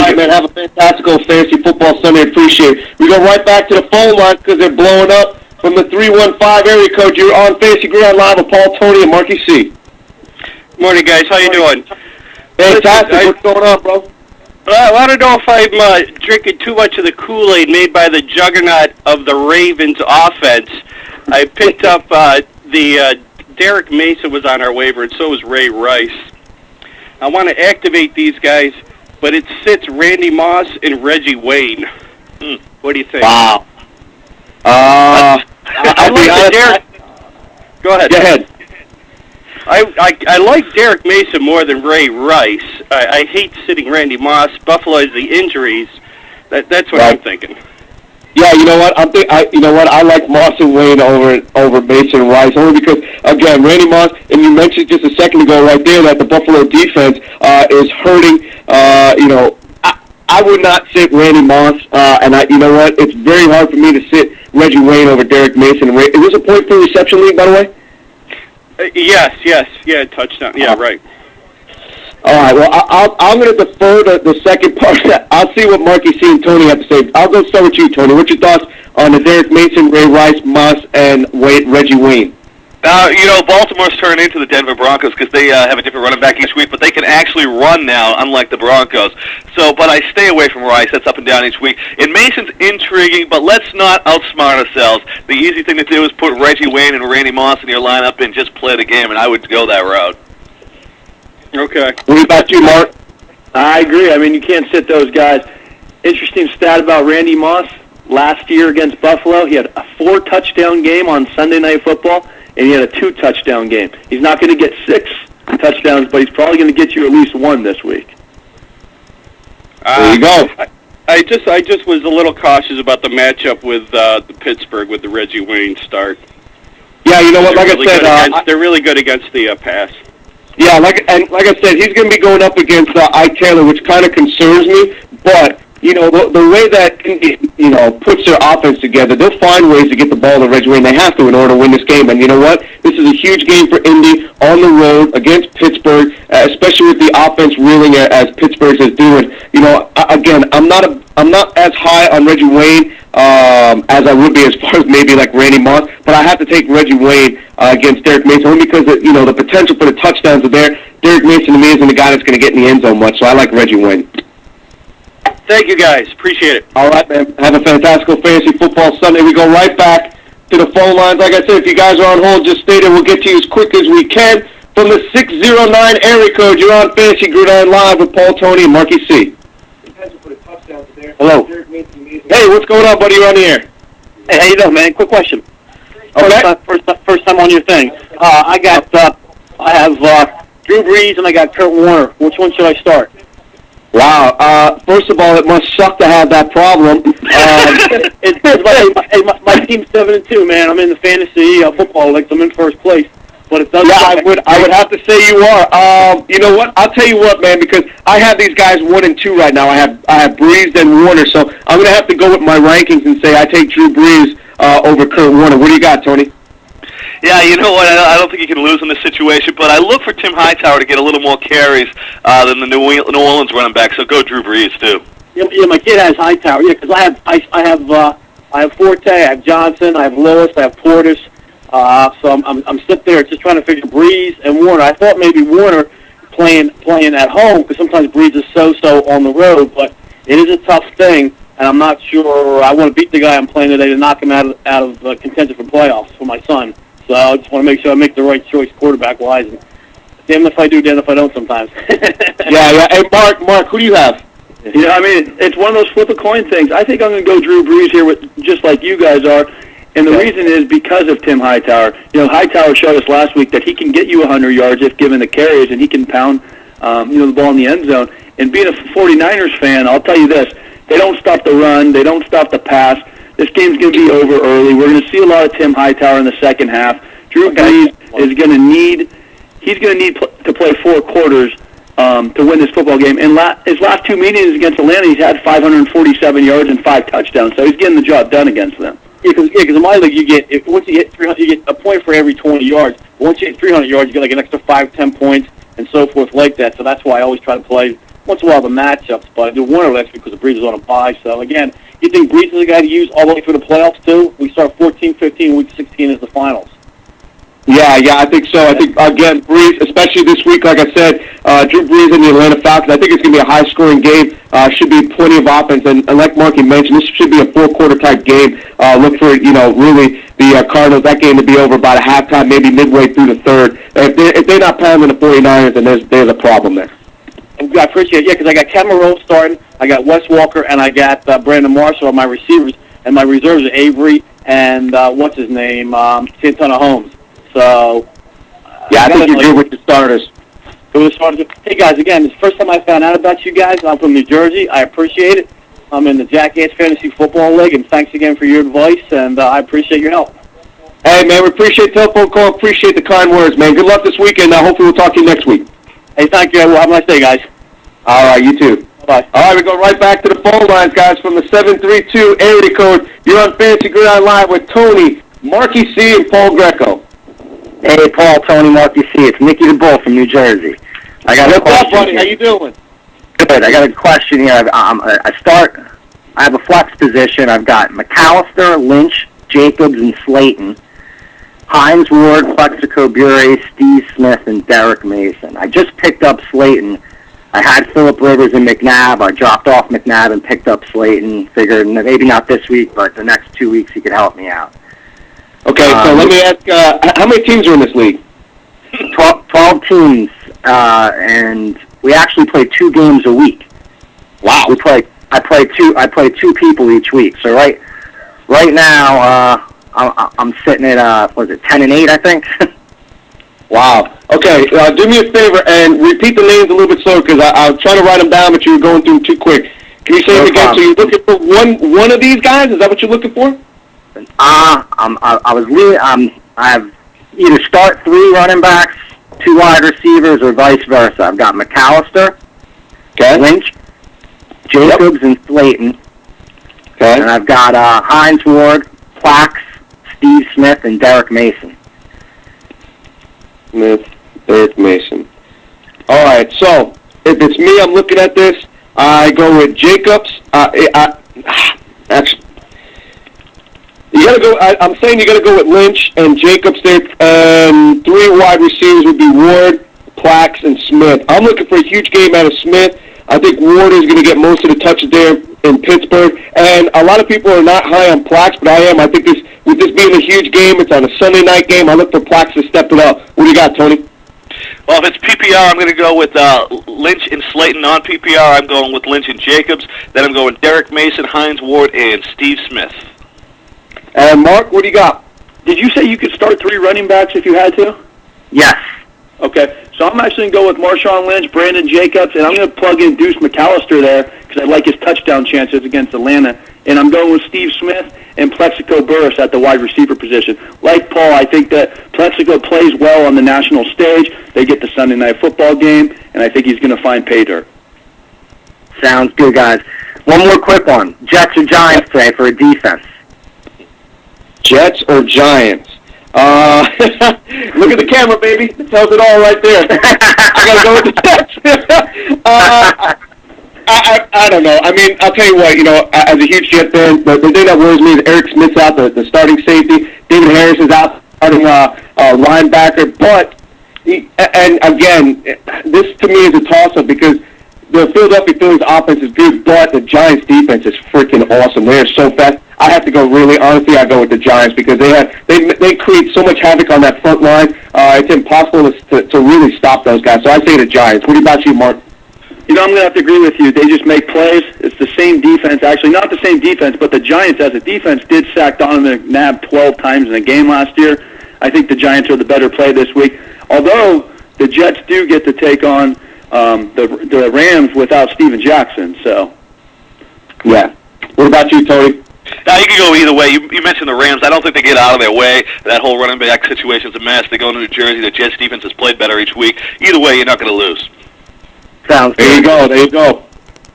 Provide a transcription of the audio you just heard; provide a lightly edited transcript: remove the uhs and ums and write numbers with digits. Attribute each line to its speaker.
Speaker 1: right, man. Have a fantastical fantasy football Sunday. Appreciate it. We go right back to the phone lines because they're blowing up. From the 315 area code, you're on Fantasy Gridiron Live with Paul, Tony, and Marky C.
Speaker 2: Morning, guys. How you doing?
Speaker 1: Fantastic. What's going on, bro?
Speaker 2: I want to know if I'm drinking too much of the Kool-Aid made by the juggernaut of the Ravens offense. I picked up the Derek Mason was on our waiver, and so was Ray Rice. I want to activate these guys, but it sits Randy Moss and Reggie Wayne. What do you think?
Speaker 1: Wow.
Speaker 2: I like Derek. Go ahead.
Speaker 1: Go ahead.
Speaker 2: I like Derek Mason more than Ray Rice. I hate sitting Randy Moss. Buffalo has the injuries. That's what I'm thinking.
Speaker 1: Yeah, you know what? I like Moss and Wayne over Mason and Rice only because again, Randy Moss, and you mentioned just a second ago right there that the Buffalo defense is hurting. I would not sit Randy Moss, and you know what? It's very hard for me to sit Reggie Wayne over Derek Mason. Is this a point per reception league, by the way?
Speaker 2: Yes, yeah, touchdown. Yeah, right.
Speaker 1: All right, well, I'm going to defer the second part. I'll see what Marky C and Tony have to say. I'll go start with you, Tony. What's your thoughts on the Derek Mason, Ray Rice, Moss, and Reggie Wayne?
Speaker 3: Baltimore's turned into the Denver Broncos because they have a different running back each week, but they can actually run now, unlike the Broncos. But I stay away from Rice. That's up and down each week. And Mason's intriguing, but let's not outsmart ourselves. The easy thing to do is put Reggie Wayne and Randy Moss in your lineup and just play the game, and I would go that route.
Speaker 2: Okay.
Speaker 1: What about you, Mark?
Speaker 4: I agree. I mean, you can't sit those guys. Interesting stat about Randy Moss. Last year against Buffalo, he had a 4-touchdown game on Sunday Night Football, and he had a 2-touchdown game. He's not going to get 6 touchdowns, but he's probably going to get you at least 1 this week.
Speaker 1: There you go.
Speaker 2: I just was a little cautious about the matchup with the Pittsburgh with the Reggie Wayne start.
Speaker 1: Yeah, you know what? Like
Speaker 2: really
Speaker 1: I said,
Speaker 2: they're really good against the pass.
Speaker 1: Yeah, like I said, he's going to be going up against Ike Taylor, which kind of concerns me. But the way that Indy, puts their offense together, they'll find ways to get the ball to Reggie Wayne. They have to in order to win this game. And you know what? This is a huge game for Indy on the road against Pittsburgh, especially with the offense reeling as Pittsburgh is doing. Again, I'm not as high on Reggie Wayne as I would be as far as maybe like Randy Moss, but I have to take Reggie Wayne against Derek Mason only because the potential for the touchdowns are there. Derek Mason to me isn't the guy that's going to get in the end zone much, so I like Reggie Wayne.
Speaker 2: Thank you, guys. Appreciate it.
Speaker 1: All right, man. Have a fantastical fantasy football Sunday. We go right back to the phone lines. Like I said, if you guys are on hold, just stay there. We'll get to you as quick as we can. From the 609 area code, you're on Fantasy Gridiron Live with Paul, Tony, and Marky C. Hello. Hey, what's going on, buddy? You're on the air.
Speaker 5: Hey, how you doing, man? Quick question.
Speaker 1: Okay.
Speaker 5: First time on your thing. I have Drew Brees and I got Kurt Warner. Which one should I start?
Speaker 1: Wow. First of all, it must suck to have that problem.
Speaker 5: It is, but my team's 7-2, man. I'm in the fantasy football league. I'm in first place. But it does.
Speaker 1: Yeah, I would have to say you are. You know what? I'll tell you what, man, because I have these guys 1 and 2 right now. I have Brees and Warner, so I'm gonna have to go with my rankings and say I take Drew Brees over Kurt Warner. What do you got, Tony?
Speaker 3: Yeah, you know what? I don't think you can lose in this situation, but I look for Tim Hightower to get a little more carries than the New Orleans running back. So go Drew Brees too.
Speaker 5: Yeah, my kid has Hightower. Yeah, because I have Forte, I have Johnson, I have Lewis, I have Portis. So I'm sitting there just trying to figure Brees and Warner. I thought maybe Warner playing at home because sometimes Brees is so on the road, but it is a tough thing, and I'm not sure I want to beat the guy I'm playing today to knock him out of contention for playoffs for my son. So I just want to make sure I make the right choice quarterback-wise. And damn if I do, damn if I don't sometimes.
Speaker 1: Yeah. Hey, Mark, who do you have?
Speaker 4: I mean, it's one of those flip-a-coin things. I think I'm going to go Drew Brees here, just like you guys are. And the reason is because of Tim Hightower. Hightower showed us last week that he can get you 100 yards if given the carries, and he can pound the ball in the end zone. And being a 49ers fan, I'll tell you this, they don't stop the run, they don't stop the pass. This game's going to be over early. We're going to see a lot of Tim Hightower in the second half. Drew Brees is going to need to play 4 quarters to win this football game. In his last 2 meetings against Atlanta, he's had 547 yards and 5 touchdowns, so he's getting the job done against them.
Speaker 5: Yeah, because in my league, once you hit 300, you get a point for every 20 yards. Once you hit 300 yards, you get like an extra 5, 10 points, and so forth like that. So that's why I always try to play once in a while the matchups, but I do Warner last week because the Breeze is on a bye. So, again, you think Breeze is a guy to use all the way through the playoffs, too? We start 14-15, Week 16 is the finals.
Speaker 1: Yeah, I think so. I think, again, Breeze, especially this week, like I said, Drew Brees and the Atlanta Falcons, I think it's going to be a high-scoring game. Should be plenty of offense. And like Marky mentioned, this should be a four-quarter type game. Look for, really the Cardinals, that game to be over about a halftime, maybe midway through the third. If they're not pounding the 49ers, then there's a problem there.
Speaker 5: I appreciate it, because I got Kevin Rose starting, I got Wes Walker, and I got Brandon Marshall on my receivers, and my reserves are Avery and, Santana Holmes. So,
Speaker 1: yeah, I think you're good with the starters.
Speaker 5: Hey, guys, again, it's the first time I found out about you guys. I'm from New Jersey. I appreciate it. I'm in the Jackass Fantasy Football League, and thanks again for your advice, and I appreciate your help.
Speaker 1: Hey, man, we appreciate the telephone call. Appreciate the kind words, man. Good luck this weekend. Hopefully we'll talk to you next week.
Speaker 5: Hey, thank you. Well, have a nice day, guys.
Speaker 1: All right, you too.
Speaker 5: Bye.
Speaker 1: All right, we go right back to the phone lines, guys, from the 732 area code. You're on Fantasy Gridiron Live with Tony, Marky C, and Paul Greco.
Speaker 6: Hey, Paul, Tony, Marky C. It's Nicky the Bull from New Jersey. I got a question.
Speaker 1: What's up, buddy? How you doing?
Speaker 6: Good. I got a question here. I have a flex position. I've got McAllister, Lynch, Jacobs, and Slayton. Hines Ward, Plexico Bure, Steve Smith, and Derek Mason. I just picked up Slayton. I had Phillip Rivers and McNabb. I dropped off McNabb and picked up Slayton. Figured maybe not this week, but the next 2 weeks he could help me out.
Speaker 1: Okay, so let me ask, how many teams are in this league?
Speaker 6: 12 teams, and we actually play 2 games a week.
Speaker 1: Wow.
Speaker 6: I play two people each week. So right now, I'm sitting at 10-8, I think.
Speaker 1: Wow. Okay, do me a favor and repeat the names a little bit slower because I'm trying to write them down, but you were going through them too quick. Can you say them again? So you're looking for one of these guys? Is that what you're looking for?
Speaker 6: I've either start 3 running backs, 2 wide receivers, or vice versa. I've got McAllister, Lynch, Jacobs, and Slayton.
Speaker 1: Okay.
Speaker 6: And I've got Hines Ward, Plax, Steve Smith, and Derek Mason.
Speaker 1: Derek Mason. All right, so if it's me, I'm looking at this. I go with Jacobs. Actually, you gotta go. I'm saying you gotta go with Lynch and Jacobs there, and 3 wide receivers would be Ward, Plax, and Smith. I'm looking for a huge game out of Smith. I think Ward is going to get most of the touches there in Pittsburgh, and a lot of people are not high on Plax, but I am. I think with this being a huge game, it's on a Sunday night game. I look for Plax to step it up. What do you got, Tony?
Speaker 3: Well, if it's PPR, I'm going to go with Lynch and Slayton. On PPR, I'm going with Lynch and Jacobs. Then I'm going Derek Mason, Hines Ward, and Steve Smith.
Speaker 1: And Mark, what do you got?
Speaker 4: Did you say you could start 3 running backs if you had to?
Speaker 6: Yes.
Speaker 4: Okay, so I'm actually going to go with Marshawn Lynch, Brandon Jacobs, and I'm going to plug in Deuce McAllister there because I like his touchdown chances against Atlanta. And I'm going with Steve Smith and Plexico Burris at the wide receiver position. Like Paul, I think that Plexico plays well on the national stage. They get the Sunday night football game, and I think he's going to find pay dirt.
Speaker 6: Sounds good, guys. One more quick one. Jets or Giants today for a defense?
Speaker 1: Jets or Giants? Look at the camera, baby. It tells it all right there. I got to go with the Jets. I don't know. I mean, I'll tell you what, as a huge Jet fan, the thing that worries me is Eric Smith's out, the starting safety. David Harris is out, starting linebacker. But, and again, this to me is a toss-up because the Philadelphia Phillies offense is good, but the Giants defense is freaking awesome. They are so fast. I have to go honestly, I go with the Giants because they create so much havoc on that front line. It's impossible to really stop those guys. So I say the Giants. What about you, Mark?
Speaker 4: I'm going to have to agree with you. They just make plays. It's the same defense. Actually, not the same defense, but the Giants as a defense did sack Donovan McNabb 12 times in a game last year. I think the Giants are the better play this week. Although the Jets do get to take on the Rams without Steven Jackson. So,
Speaker 1: yeah. What about you, Tony?
Speaker 3: Now, you can go either way. You mentioned the Rams. I don't think they get out of their way. That whole running back situation's a mess. They go to New Jersey. The Jets defense has played better each week. Either way, you're not going to lose.
Speaker 6: Sounds good.
Speaker 1: There you go.